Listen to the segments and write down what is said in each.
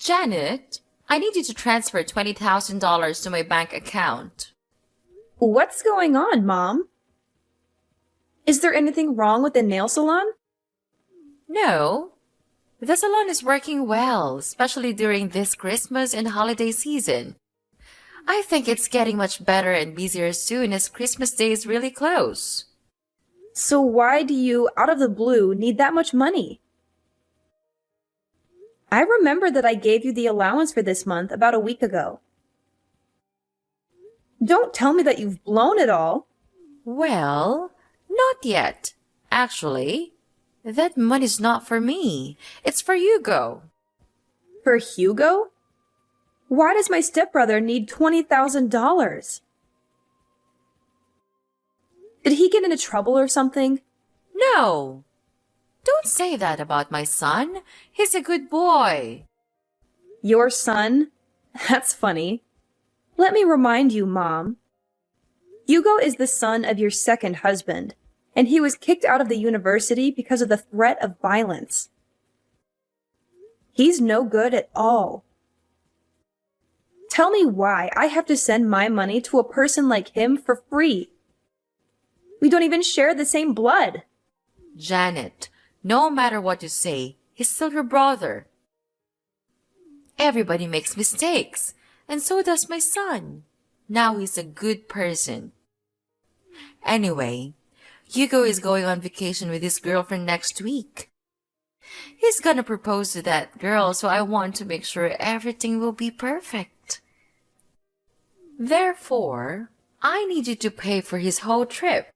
Janet, I need you to transfer $20,000 to my bank account. What's going on, Mom? Is there anything wrong with the nail salon? No, the salon is working well, especially during this Christmas and holiday season. I think it's getting much better and busier soon as Christmas Day is really close. So why do you, out of the blue, need that much money? I remember that I gave you the allowance for this month about a week ago. Don't tell me that you've blown it all. Well, not yet. Actually, that money's not for me. It's for Hugo. For Hugo? Why does my stepbrother need $20,000? Did he get into trouble or something? No. Don't say that about my son. He's a good boy. Your son? That's funny. Let me remind you, Mom. Hugo is the son of your second husband, and he was kicked out of the university because of the threat of violence. He's no good at all. Tell me why I have to send my money to a person like him for free. We don't even share the same blood. Janet, no matter what you say, he's still your brother. Everybody makes mistakes, and so does my son. Now he's a good person. Anyway, Hugo is going on vacation with his girlfriend next week. He's gonna propose to that girl, so I want to make sure everything will be perfect. Therefore, I need you to pay for his whole trip.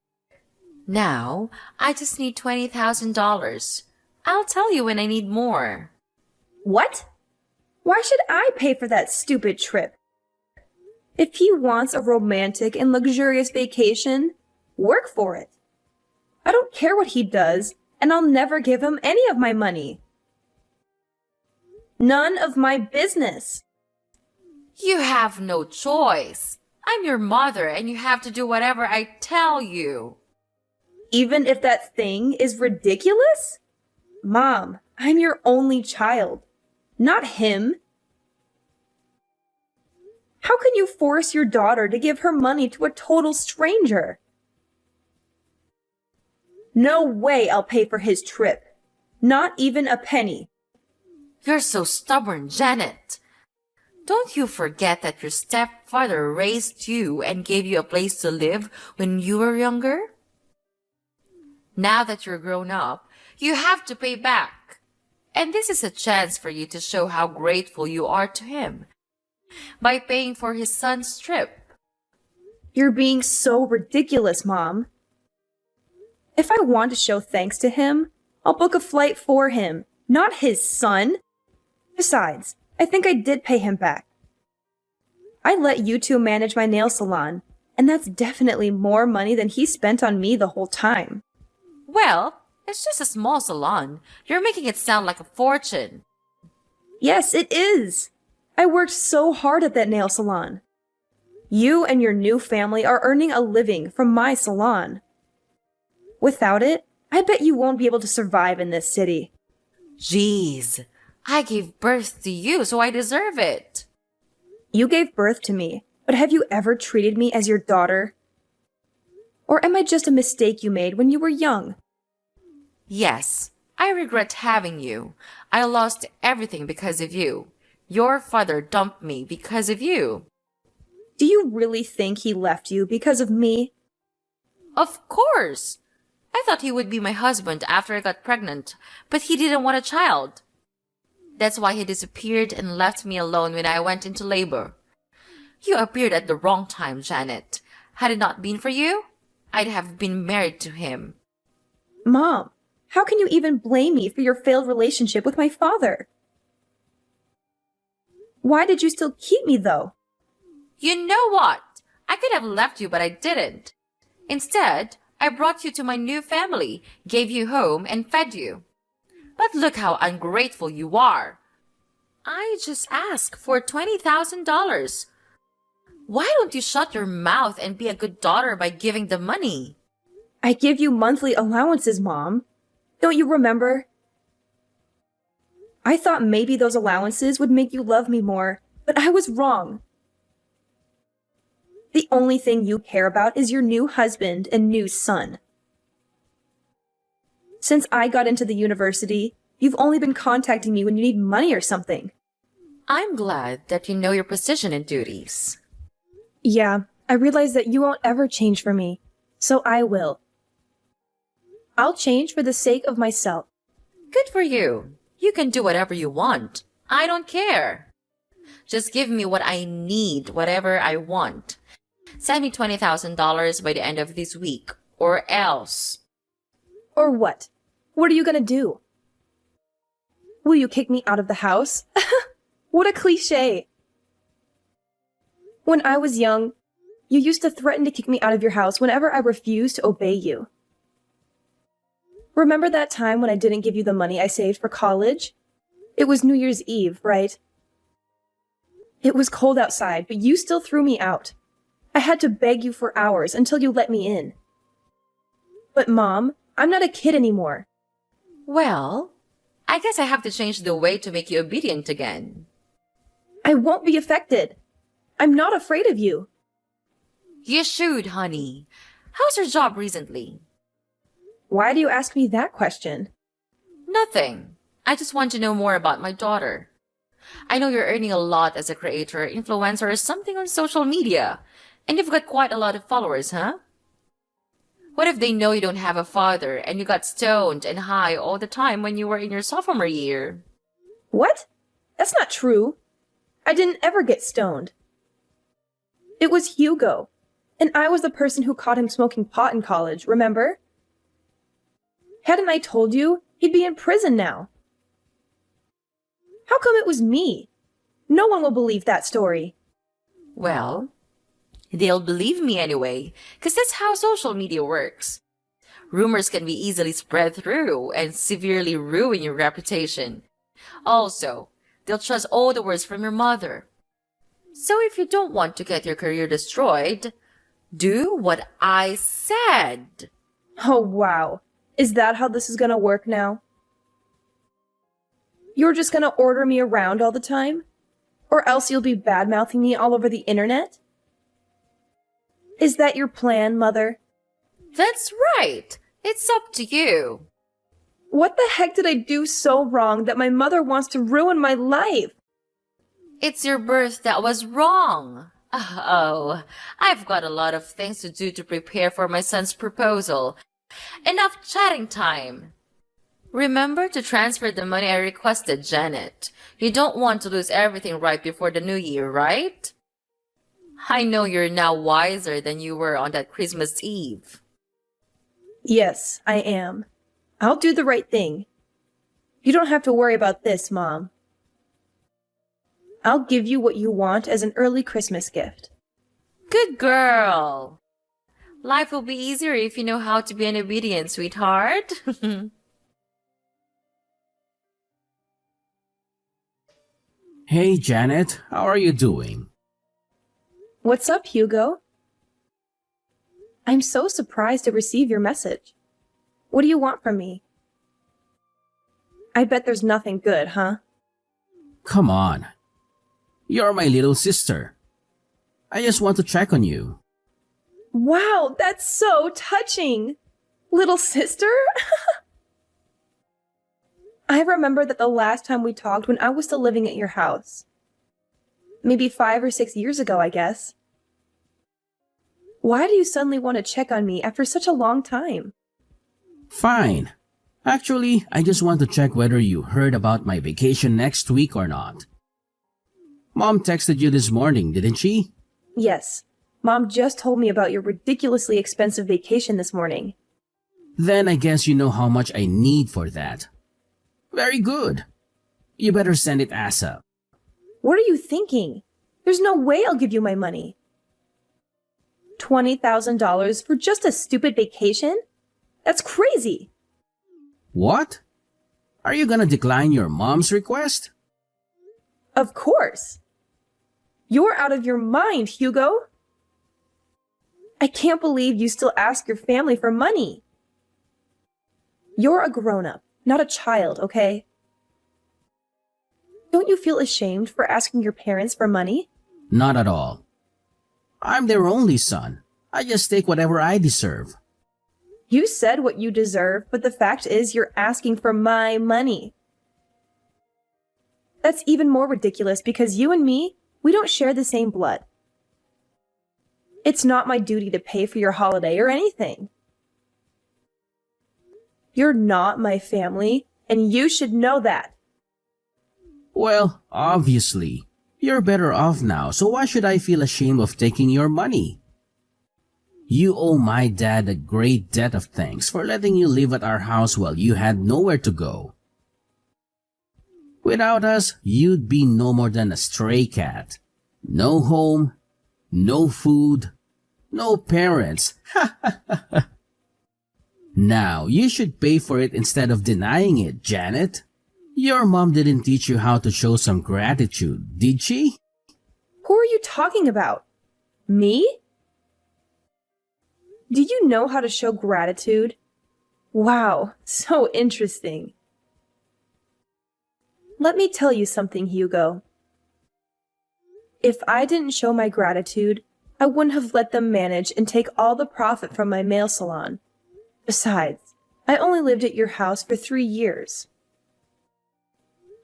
Now, I just need $20,000. I'll tell you when I need more. What? Why should I pay for that stupid trip? If he wants a romantic and luxurious vacation, work for it. I don't care what he does, and I'll never give him any of my money. None of my business. You have no choice. I'm your mother, and you have to do whatever I tell you. Even if that thing is ridiculous? Mom, I'm your only child, not him. How can you force your daughter to give her money to a total stranger? No way I'll pay for his trip. Not even a penny. You're so stubborn, Janet. Don't you forget that your stepfather raised you and gave you a place to live when you were younger? Now that you're grown up, you have to pay back. And this is a chance for you to show how grateful you are to him by paying for his son's trip. You're being so ridiculous, Mom. If I want to show thanks to him, I'll book a flight for him, not his son. Besides, I think I did pay him back. I let you two manage my nail salon, and that's definitely more money than he spent on me the whole time. Well, it's just a small salon. You're making it sound like a fortune. Yes, it is. I worked so hard at that nail salon. You and your new family are earning a living from my salon. Without it, I bet you won't be able to survive in this city. Jeez, I gave birth to you, so I deserve it. You gave birth to me, but have you ever treated me as your daughter? Or am I just a mistake you made when you were young? Yes, I regret having you. I lost everything because of you. Your father dumped me because of you. Do you really think he left you because of me? Of course. I thought he would be my husband after I got pregnant, but he didn't want a child. That's why he disappeared and left me alone when I went into labor. You appeared at the wrong time, Janet. Had it not been for you, I'd have been married to him. Mom, how can you even blame me for your failed relationship with my father? Why did you still keep me, though? You know what? I could have left you, but I didn't. Instead, I brought you to my new family, gave you home, and fed you. But look how ungrateful you are. I just asked for $20,000. Why don't you shut your mouth and be a good daughter by giving the money? I give you monthly allowances, Mom. Don't you remember? I thought maybe those allowances would make you love me more, but I was wrong. The only thing you care about is your new husband and new son. Since I got into the university, you've only been contacting me when you need money or something. I'm glad that you know your position and duties. Yeah, I realize that you won't ever change for me, so I will. I'll change for the sake of myself. Good for you. You can do whatever you want. I don't care. Just give me what I need, whatever I want. Send me $20,000 by the end of this week, or else. Or what? What are you gonna do? Will you kick me out of the house? What a cliche! When I was young, you used to threaten to kick me out of your house whenever I refused to obey you. Remember that time when I didn't give you the money I saved for college? It was New Year's Eve, right? It was cold outside, but you still threw me out. I had to beg you for hours until you let me in. But Mom, I'm not a kid anymore. Well, I guess I have to change the way to make you obedient again. I won't be affected. I'm not afraid of you. You should, honey. How's your job recently? Why do you ask me that question? Nothing. I just want to know more about my daughter. I know you're earning a lot as a creator, influencer, or something on social media. And you've got quite a lot of followers, huh? What if they know you don't have a father and you got stoned and high all the time when you were in your sophomore year? What? That's not true. I didn't ever get stoned. It was Hugo, and I was the person who caught him smoking pot in college, remember? Hadn't I told you, he'd be in prison now. How come it was me? No one will believe that story. Well, they'll believe me anyway, because that's how social media works. Rumors can be easily spread through and severely ruin your reputation. Also, they'll trust all the words from your mother. So if you don't want to get your career destroyed, do what I said. Oh, wow. Is that how this is gonna work now? You're just gonna order me around all the time? Or else you'll be bad-mouthing me all over the internet? Is that your plan, Mother? That's right. It's up to you. What the heck did I do so wrong that my mother wants to ruin my life? It's your birth that was wrong. Oh, I've got a lot of things to do to prepare for my son's proposal. Enough chatting time. Remember to transfer the money I requested, Janet. You don't want to lose everything right before the new year, right? I know you're now wiser than you were on that Christmas Eve. Yes, I am. I'll do the right thing. You don't have to worry about this, Mom. I'll give you what you want as an early Christmas gift. Good girl. Life will be easier if you know how to be an obedient sweetheart. Hey Janet, how are you doing? What's up, Hugo? I'm so surprised to receive your message. What do you want from me? I bet there's nothing good, huh? Come on. You're my little sister. I just want to check on you. Wow, that's so touching! Little sister? I remember that the last time we talked when I was still living at your house. Maybe 5 or 6 years ago, I guess. Why do you suddenly want to check on me after such a long time? Fine. Actually, I just want to check whether you heard about my vacation next week or not. Mom texted you this morning, didn't she? Yes. Mom just told me about your ridiculously expensive vacation this morning. Then I guess you know how much I need for that. Very good. You better send it ASAP. What are you thinking? There's no way I'll give you my money. $20,000 for just a stupid vacation? That's crazy. What? Are you gonna decline your mom's request? Of course. You're out of your mind, Hugo. I can't believe you still ask your family for money. You're a grown-up, not a child, okay? Don't you feel ashamed for asking your parents for money? Not at all. I'm their only son. I just take whatever I deserve. You said what you deserve, but the fact is you're asking for my money. That's even more ridiculous because you and me, we don't share the same blood. It's not my duty to pay for your holiday or anything. You're not my family, and you should know that. Well, obviously, you're better off now, so why should I feel ashamed of taking your money? You owe my dad a great debt of thanks for letting you live at our house while you had nowhere to go. Without us, you'd be no more than a stray cat. No home, no food, no parents. Now, you should pay for it instead of denying it, Janet. Your mom didn't teach you how to show some gratitude, did she? Who are you talking about? Me? Do you know how to show gratitude? Wow, so interesting. Let me tell you something, Hugo. If I didn't show my gratitude, I wouldn't have let them manage and take all the profit from my nail salon. Besides, I only lived at your house for 3 years.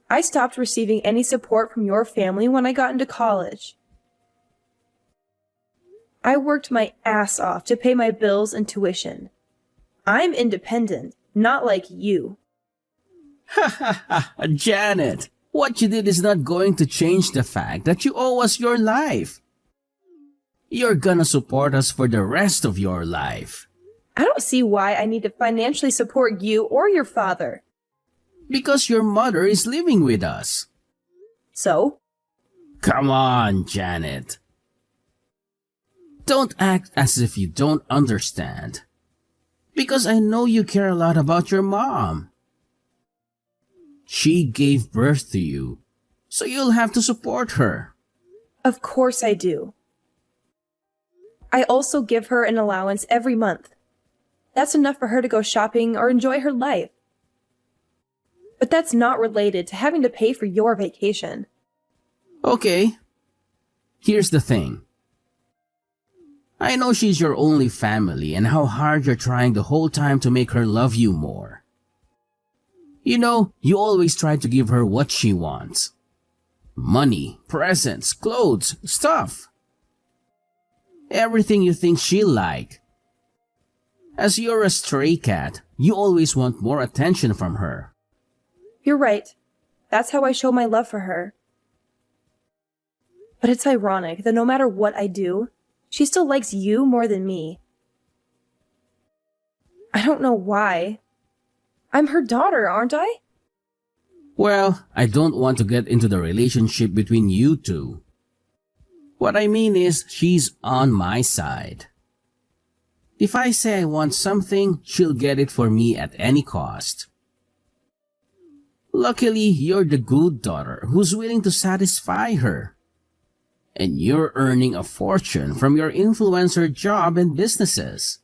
I stopped receiving any support from your family when I got into college. I worked my ass off to pay my bills and tuition. I'm independent, not like you. Janet, what you did is not going to change the fact that you owe us your life. You're gonna support us for the rest of your life. I don't see why I need to financially support you or your father. Because your mother is living with us. So? Come on, Janet. Don't act as if you don't understand. Because I know you care a lot about your mom. She gave birth to you, so you'll have to support her. Of course I do. I also give her an allowance every month. That's enough for her to go shopping or enjoy her life. But that's not related to having to pay for your vacation. Okay. Here's the thing. I know she's your only family and how hard you're trying the whole time to make her love you more. You know, you always try to give her what she wants. Money, presents, clothes, stuff. Everything you think she'll like. As you're a stray cat, you always want more attention from her. You're right. That's how I show my love for her. But it's ironic that no matter what I do, she still likes you more than me. I don't know why. I'm her daughter, aren't I? Well, I don't want to get into the relationship between you two. What I mean is, she's on my side. If I say I want something, she'll get it for me at any cost. Luckily, you're the good daughter who's willing to satisfy her. And you're earning a fortune from your influencer job and businesses.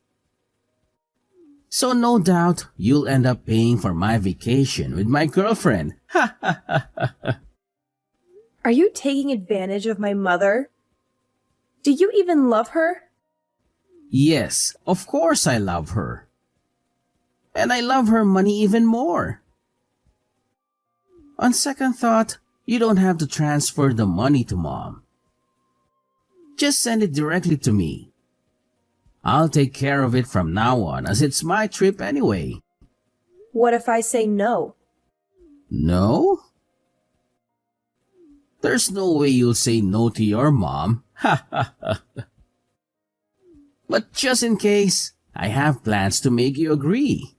So no doubt, you'll end up paying for my vacation with my girlfriend. Are you taking advantage of my mother? Do you even love her? Yes, of course I love her. And I love her money even more. On second thought, you don't have to transfer the money to Mom. Just send it directly to me. I'll take care of it from now on as it's my trip anyway. What if I say no? No? There's no way you'll say no to your mom. But just in case, I have plans to make you agree.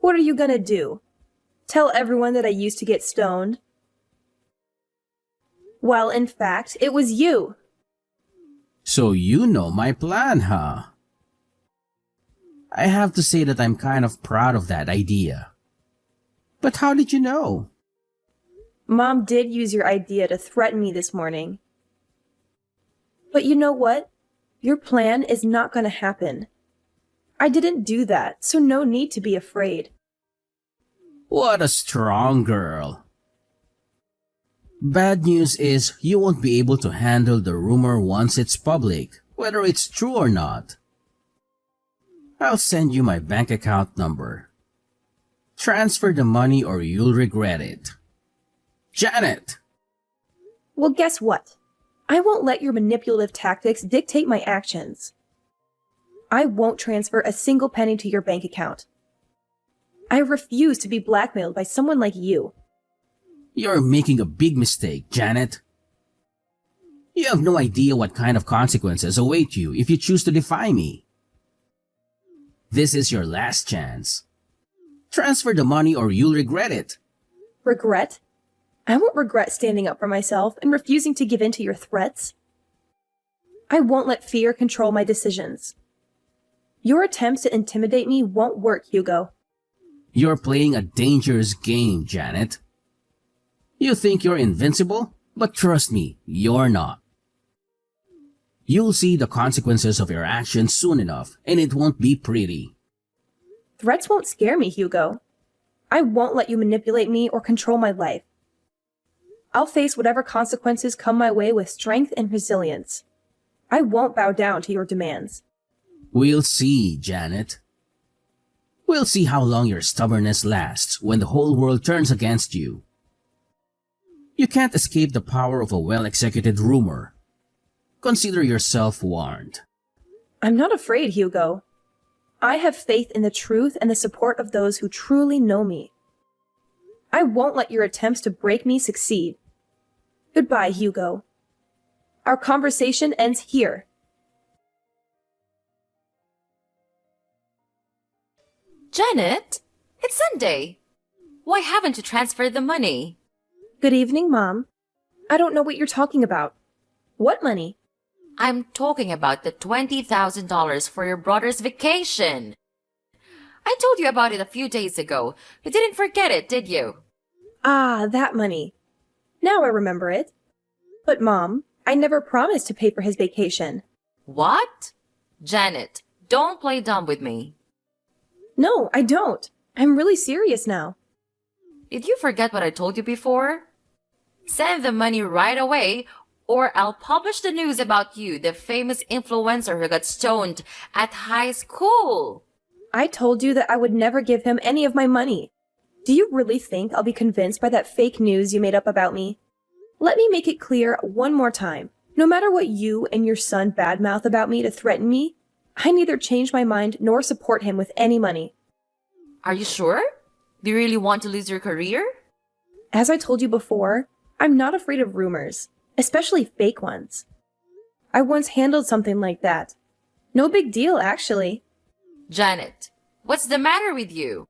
What are you gonna do? Tell everyone that I used to get stoned? Well, in fact, it was you. So you know my plan, huh? I have to say that I'm kind of proud of that idea. But how did you know? Mom did use your idea to threaten me this morning. But you know what? Your plan is not going to happen. I didn't do that, so no need to be afraid. What a strong girl. Bad news is you won't be able to handle the rumor once it's public, whether it's true or not. I'll send you my bank account number. Transfer the money or you'll regret it. Janet! Well, guess what? I won't let your manipulative tactics dictate my actions. I won't transfer a single penny to your bank account. I refuse to be blackmailed by someone like you. You're making a big mistake, Janet. You have no idea what kind of consequences await you if you choose to defy me. This is your last chance. Transfer the money or you'll regret it. Regret? I won't regret standing up for myself and refusing to give in to your threats. I won't let fear control my decisions. Your attempts to intimidate me won't work, Hugo. You're playing a dangerous game, Janet. You think you're invincible, but trust me, you're not. You'll see the consequences of your actions soon enough, and it won't be pretty. Threats won't scare me, Hugo. I won't let you manipulate me or control my life. I'll face whatever consequences come my way with strength and resilience. I won't bow down to your demands. We'll see, Janet. We'll see how long your stubbornness lasts when the whole world turns against you. You can't escape the power of a well-executed rumor. Consider yourself warned. I'm not afraid, Hugo. I have faith in the truth and the support of those who truly know me. I won't let your attempts to break me succeed. Goodbye, Hugo. Our conversation ends here. Janet, it's Sunday. Why haven't you transferred the money? Good evening, Mom. I don't know what you're talking about. What money? I'm talking about the $20,000 for your brother's vacation. I told you about it a few days ago. You didn't forget it, did you? Ah, that money. Now I remember it. But Mom, I never promised to pay for his vacation. What? Janet, don't play dumb with me. No, I don't. I'm really serious now. Did you forget what I told you before? Send the money right away, or I'll publish the news about you, the famous influencer who got stoned at high school. I told you that I would never give him any of my money. Do you really think I'll be convinced by that fake news you made up about me? Let me make it clear one more time. No matter what you and your son badmouth about me to threaten me, I neither change my mind nor support him with any money. Are you sure? Do you really want to lose your career? As I told you before, I'm not afraid of rumors, especially fake ones. I once handled something like that. No big deal, actually. Janet, what's the matter with you?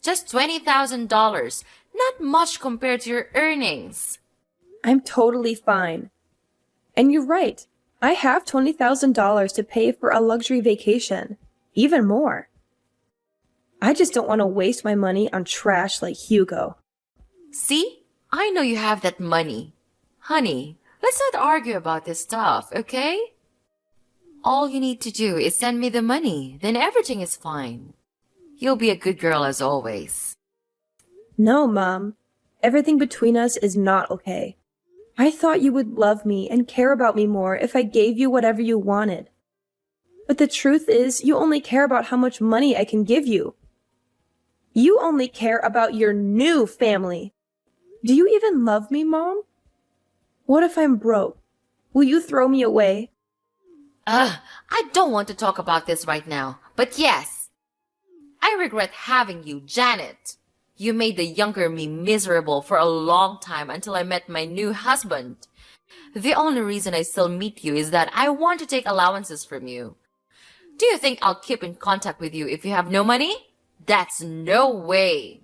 Just $20,000, not much compared to your earnings. I'm totally fine. And you're right. I have $20,000 to pay for a luxury vacation. Even more. I just don't want to waste my money on trash like Hugo. See? I know you have that money. Honey, let's not argue about this stuff, okay? All you need to do is send me the money, then everything is fine. You'll be a good girl as always. No, Mom. Everything between us is not okay. I thought you would love me and care about me more if I gave you whatever you wanted. But the truth is, you only care about how much money I can give you. You only care about your new family. Do you even love me, Mom? What if I'm broke? Will you throw me away? I don't want to talk about this right now, but yes. I regret having you, Janet. You made the younger me miserable for a long time until I met my new husband. The only reason I still meet you is that I want to take allowances from you. Do you think I'll keep in contact with you if you have no money? That's no way.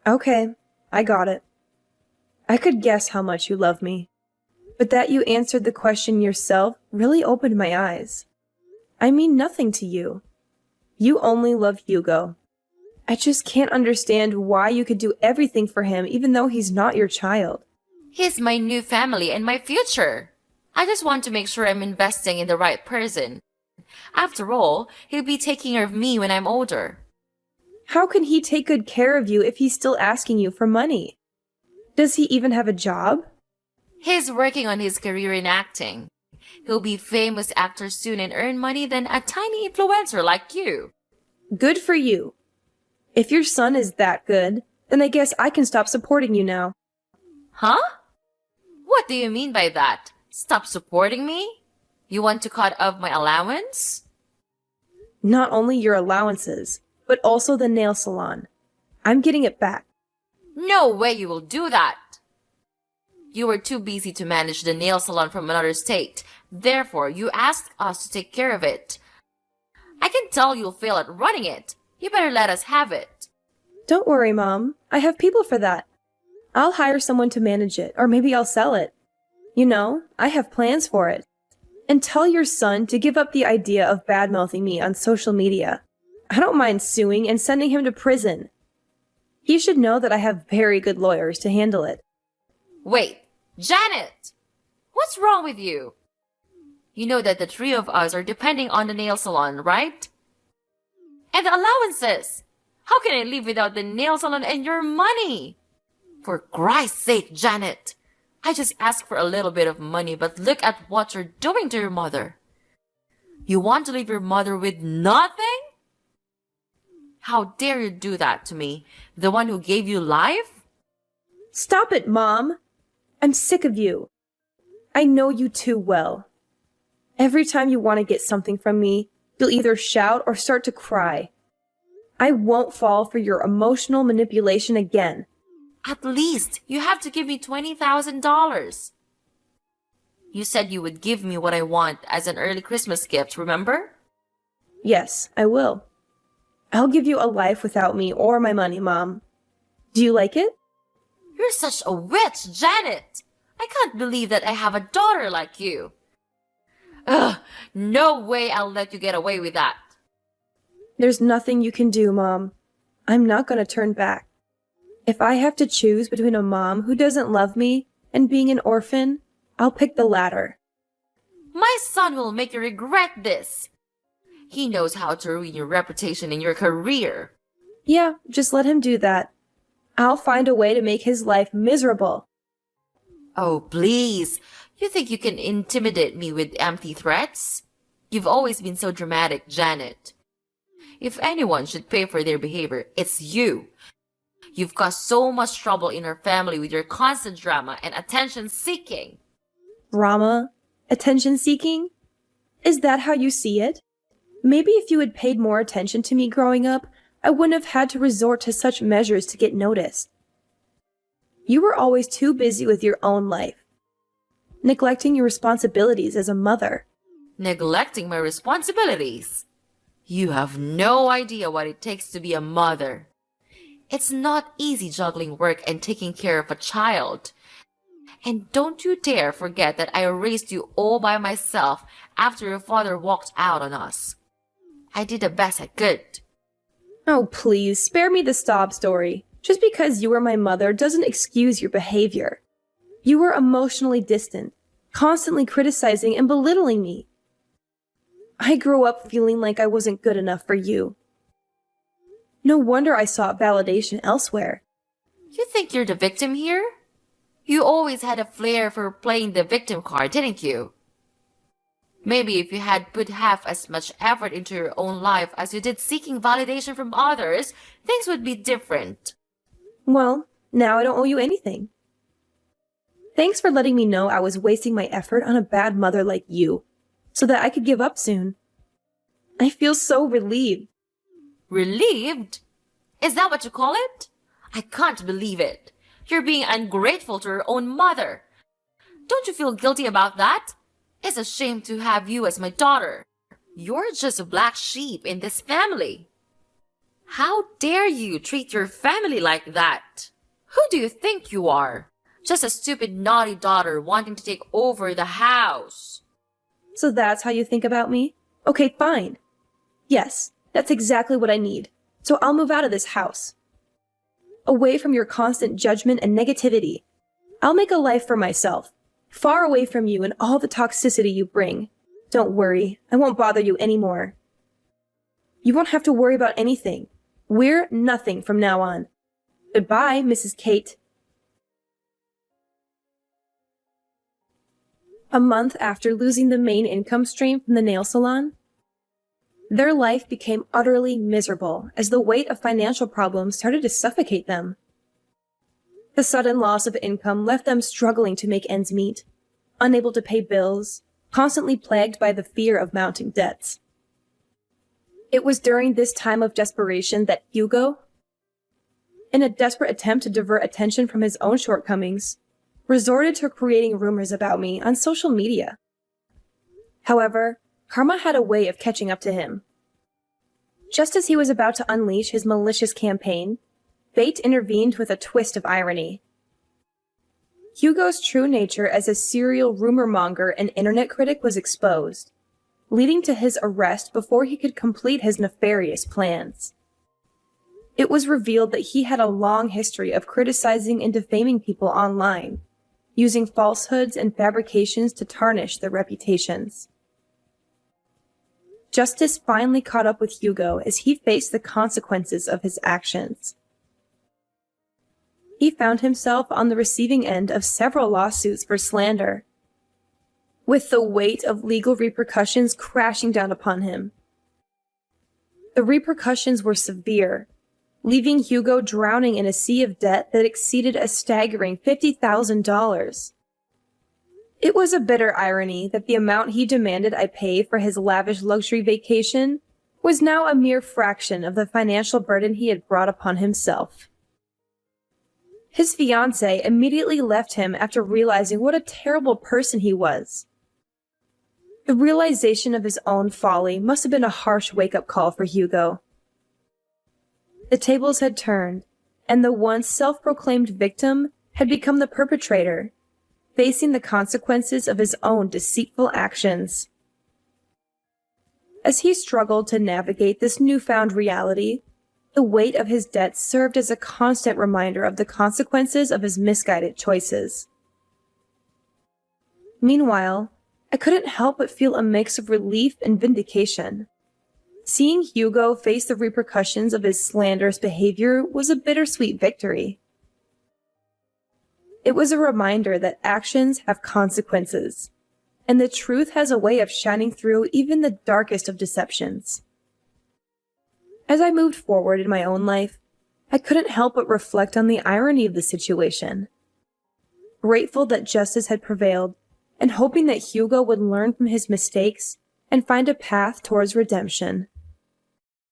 Okay, I got it. I could guess how much you love me. But that you answered the question yourself really opened my eyes. I mean nothing to you. You only love Hugo. I just can't understand why you could do everything for him even though he's not your child. He's my new family and my future. I just want to make sure I'm investing in the right person. After all, he'll be taking care of me when I'm older. How can he take good care of you if he's still asking you for money? Does he even have a job? He's working on his career in acting. He'll be famous actor soon and earn money than a tiny influencer like you. Good for you. If your son is that good, then I guess I can stop supporting you now. Huh? What do you mean by that? Stop supporting me? You want to cut off my allowance? Not only your allowances, but also the nail salon. I'm getting it back. No way you will do that. You were too busy to manage the nail salon from another state. Therefore, you asked us to take care of it. I can tell you'll fail at running it. You better let us have it. Don't worry, Mom. I have people for that. I'll hire someone to manage it, or maybe I'll sell it. You know, I have plans for it. And tell your son to give up the idea of bad-mouthing me on social media. I don't mind suing and sending him to prison. He should know that I have very good lawyers to handle it. Wait, Janet! What's wrong with you? You know that the three of us are depending on the nail salon, right? And the allowances! How can I live without the nail salon and your money? For Christ's sake, Janet! I just asked for a little bit of money, but look at what you're doing to your mother. You want to leave your mother with nothing? How dare you do that to me, the one who gave you life? Stop it, Mom! I'm sick of you. I know you too well. Every time you want to get something from me, you'll either shout or start to cry. I won't fall for your emotional manipulation again. At least you have to give me $20,000. You said you would give me what I want as an early Christmas gift, remember? Yes, I will. I'll give you a life without me or my money, Mom. Do you like it? You're such a witch, Janet! I can't believe that I have a daughter like you. Ugh, no way I'll let you get away with that. There's nothing you can do, Mom. I'm not going to turn back. If I have to choose between a mom who doesn't love me and being an orphan, I'll pick the latter. My son will make you regret this. He knows how to ruin your reputation and your career. Yeah, just let him do that. I'll find a way to make his life miserable. Oh, please. You think you can intimidate me with empty threats? You've always been so dramatic, Janet. If anyone should pay for their behavior, it's you. You've caused so much trouble in our family with your constant drama and attention-seeking. Drama? Attention-seeking? Is that how you see it? Maybe if you had paid more attention to me growing up, I wouldn't have had to resort to such measures to get noticed. You were always too busy with your own life, neglecting your responsibilities as a mother. Neglecting my responsibilities? You have no idea what it takes to be a mother. It's not easy juggling work and taking care of a child. And don't you dare forget that I raised you all by myself after your father walked out on us. I did the best I could. Oh, please, spare me the sob story. Just because you were my mother doesn't excuse your behavior. You were emotionally distant, constantly criticizing and belittling me. I grew up feeling like I wasn't good enough for you. No wonder I sought validation elsewhere. You think you're the victim here? You always had a flair for playing the victim card, didn't you? Maybe if you had put half as much effort into your own life as you did seeking validation from others, things would be different. Well, now I don't owe you anything. Thanks for letting me know I was wasting my effort on a bad mother like you, so that I could give up soon. I feel so relieved. Relieved? Is that what you call it? I can't believe it. You're being ungrateful to your own mother. Don't you feel guilty about that? It's a shame to have you as my daughter. You're just a black sheep in this family. How dare you treat your family like that? Who do you think you are? Just a stupid, naughty daughter wanting to take over the house. So that's how you think about me? Okay, fine. Yes, that's exactly what I need. So I'll move out of this house. Away from your constant judgment and negativity. I'll make a life for myself, far away from you and all the toxicity you bring. Don't worry, I won't bother you anymore. You won't have to worry about anything. We're nothing from now on. Goodbye, Mrs. Kate. A month after losing the main income stream from the nail salon, their life became utterly miserable as the weight of financial problems started to suffocate them. The sudden loss of income left them struggling to make ends meet, unable to pay bills, constantly plagued by the fear of mounting debts. It was during this time of desperation that Hugo, in a desperate attempt to divert attention from his own shortcomings, resorted to creating rumors about me on social media. However, karma had a way of catching up to him. Just as he was about to unleash his malicious campaign, fate intervened with a twist of irony. Hugo's true nature as a serial rumor monger and internet critic was exposed, leading to his arrest before he could complete his nefarious plans. It was revealed that he had a long history of criticizing and defaming people online, using falsehoods and fabrications to tarnish their reputations. Justice finally caught up with Hugo as he faced the consequences of his actions. He found himself on the receiving end of several lawsuits for slander, with the weight of legal repercussions crashing down upon him. The repercussions were severe, leaving Hugo drowning in a sea of debt that exceeded a staggering $50,000. It was a bitter irony that the amount he demanded I pay for his lavish luxury vacation was now a mere fraction of the financial burden he had brought upon himself. His fiancée immediately left him after realizing what a terrible person he was. The realization of his own folly must have been a harsh wake-up call for Hugo. The tables had turned, and the once self-proclaimed victim had become the perpetrator, facing the consequences of his own deceitful actions. As he struggled to navigate this newfound reality, the weight of his debts served as a constant reminder of the consequences of his misguided choices. Meanwhile, I couldn't help but feel a mix of relief and vindication. Seeing Hugo face the repercussions of his slanderous behavior was a bittersweet victory. It was a reminder that actions have consequences, and the truth has a way of shining through even the darkest of deceptions. As I moved forward in my own life, I couldn't help but reflect on the irony of the situation. Grateful that justice had prevailed, and hoping that Hugo would learn from his mistakes and find a path towards redemption.